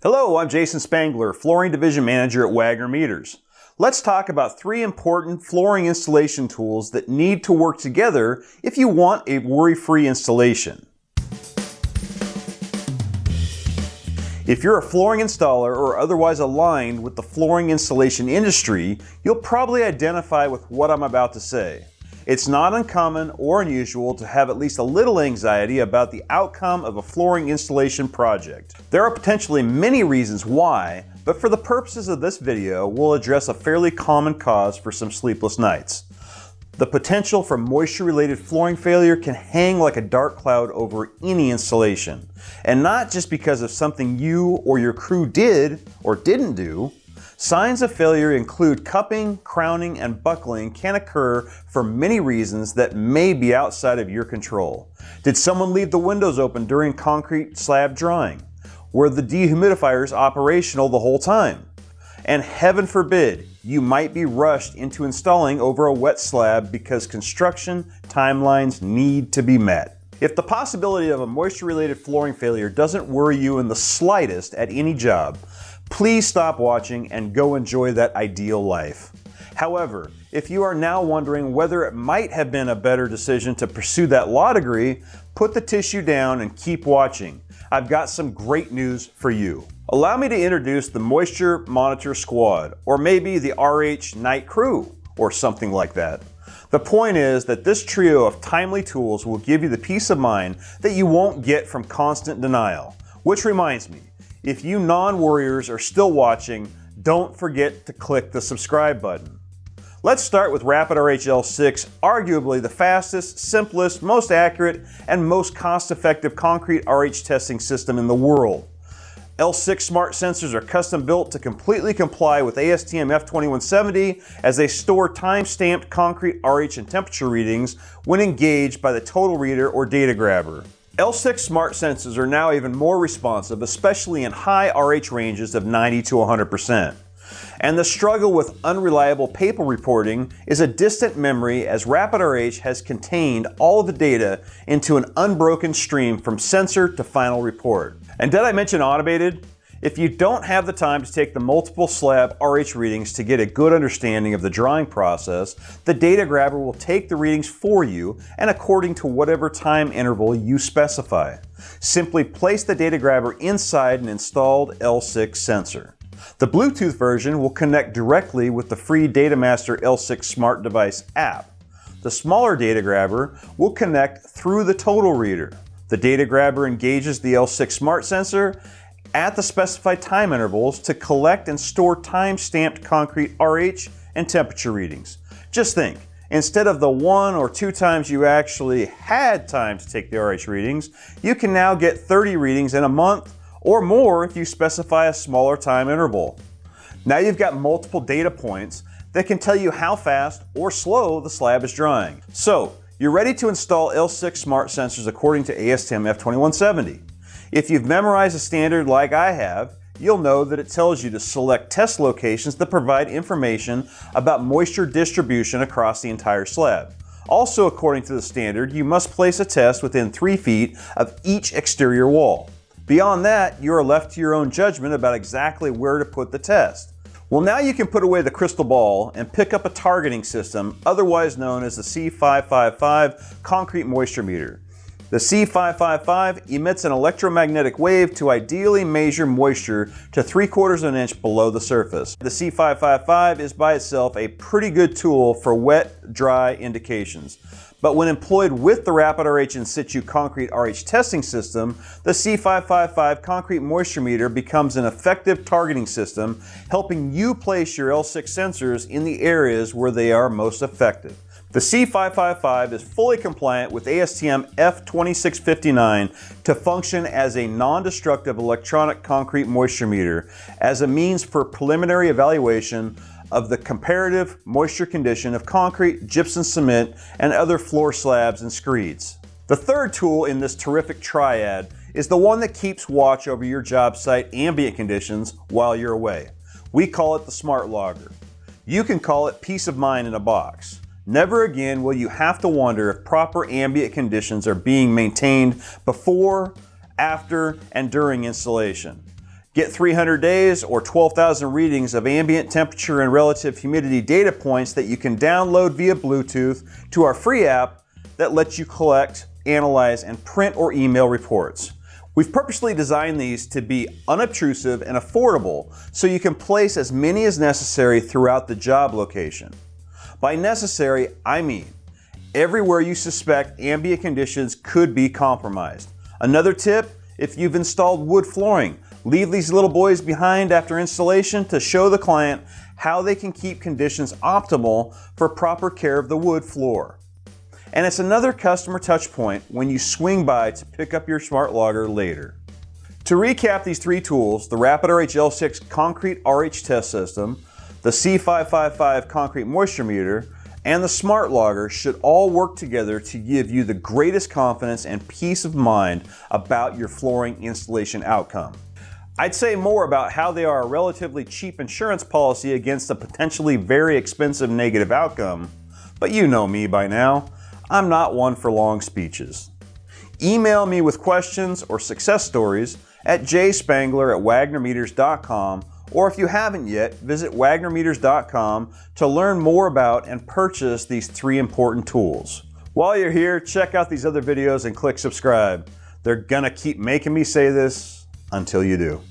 Hello, I'm Jason Spangler, Flooring Division Manager at Wagner Meters. Let's talk about 3 important flooring installation tools that need to work together if you want a worry-free installation. If you're a flooring installer or otherwise aligned with the flooring installation industry, you'll probably identify with what I'm about to say. It's not uncommon or unusual to have at least a little anxiety about the outcome of a flooring installation project. There are potentially many reasons why, but for the purposes of this video, we'll address a fairly common cause for some sleepless nights. The potential for moisture-related flooring failure can hang like a dark cloud over any installation. And not just because of something you or your crew did or didn't do. Signs of failure include cupping, crowning, and buckling can occur for many reasons that may be outside of your control. Did someone leave the windows open during concrete slab drying? Were the dehumidifiers operational the whole time? And heaven forbid, you might be rushed into installing over a wet slab because construction timelines need to be met. If the possibility of a moisture-related flooring failure doesn't worry you in the slightest at any job, please stop watching and go enjoy that ideal life. However, if you are now wondering whether it might have been a better decision to pursue that law degree, put the tissue down and keep watching. I've got some great news for you. Allow me to introduce the Moisture Monitor Squad, or maybe the RH Night Crew, or something like that. The point is that this trio of timely tools will give you the peace of mind that you won't get from constant denial. Which reminds me, if you non-worriers are still watching, don't forget to click the subscribe button. Let's start with RapidRH L6, arguably the fastest, simplest, most accurate, and most cost-effective concrete RH testing system in the world. L6 smart sensors are custom built to completely comply with ASTM F2170 as they store time-stamped concrete RH and temperature readings when engaged by the total reader or data grabber. L6 smart sensors are now even more responsive, especially in high RH ranges of 90 to 100%. And the struggle with unreliable paper reporting is a distant memory as RapidRH has contained all of the data into an unbroken stream from sensor to final report. And did I mention automated? If you don't have the time to take the multiple slab RH readings to get a good understanding of the drying process, the data grabber will take the readings for you and according to whatever time interval you specify. Simply place the data grabber inside an installed L6 sensor. The Bluetooth version will connect directly with the free DataMaster L6 Smart Device app. The smaller data grabber will connect through the total reader. The data grabber engages the L6 Smart Sensor at the specified time intervals to collect and store time-stamped concrete RH and temperature readings. Just think, instead of the 1 or 2 times you actually had time to take the RH readings, you can now get 30 readings in a month or more if you specify a smaller time interval. Now you've got multiple data points that can tell you how fast or slow the slab is drying. So, you're ready to install L6 smart sensors according to ASTM F2170. If you've memorized a standard like I have, you'll know that it tells you to select test locations that provide information about moisture distribution across the entire slab. Also, according to the standard, you must place a test within 3 feet of each exterior wall. Beyond that, you are left to your own judgment about exactly where to put the test. Well, now you can put away the crystal ball and pick up a targeting system, otherwise known as the C555 concrete moisture meter. The C555 emits an electromagnetic wave to ideally measure moisture to 3/4 of an inch below the surface. The C555 is by itself a pretty good tool for wet, dry indications. But when employed with the RapidRH In Situ Concrete RH testing system, the C555 concrete moisture meter becomes an effective targeting system, helping you place your L6 sensors in the areas where they are most effective. The C555 is fully compliant with ASTM F2659 to function as a non-destructive electronic concrete moisture meter as a means for preliminary evaluation of the comparative moisture condition of concrete, gypsum cement, and other floor slabs and screeds. The third tool in this terrific triad is the one that keeps watch over your job site ambient conditions while you're away. We call it the Smart Logger. You can call it peace of mind in a box. Never again will you have to wonder if proper ambient conditions are being maintained before, after, and during installation. Get 300 days or 12,000 readings of ambient temperature and relative humidity data points that you can download via Bluetooth to our free app that lets you collect, analyze, and print or email reports. We've purposely designed these to be unobtrusive and affordable so you can place as many as necessary throughout the job location. By necessary, I mean everywhere you suspect ambient conditions could be compromised. Another tip, if you've installed wood flooring, leave these little boys behind after installation to show the client how they can keep conditions optimal for proper care of the wood floor. And it's another customer touch point when you swing by to pick up your smart logger later. To recap these three tools, the Rapid RH L6 Concrete RH Test System, the C555 Concrete Moisture Meter, and the Smart Logger should all work together to give you the greatest confidence and peace of mind about your flooring installation outcome. I'd say more about how they are a relatively cheap insurance policy against a potentially very expensive negative outcome, but you know me by now. I'm not one for long speeches. Email me with questions or success stories at jspangler@wagnermeters.com, or if you haven't yet, visit wagnermeters.com to learn more about and purchase these three important tools. While you're here, check out these other videos and click subscribe. They're gonna keep making me say this until you do.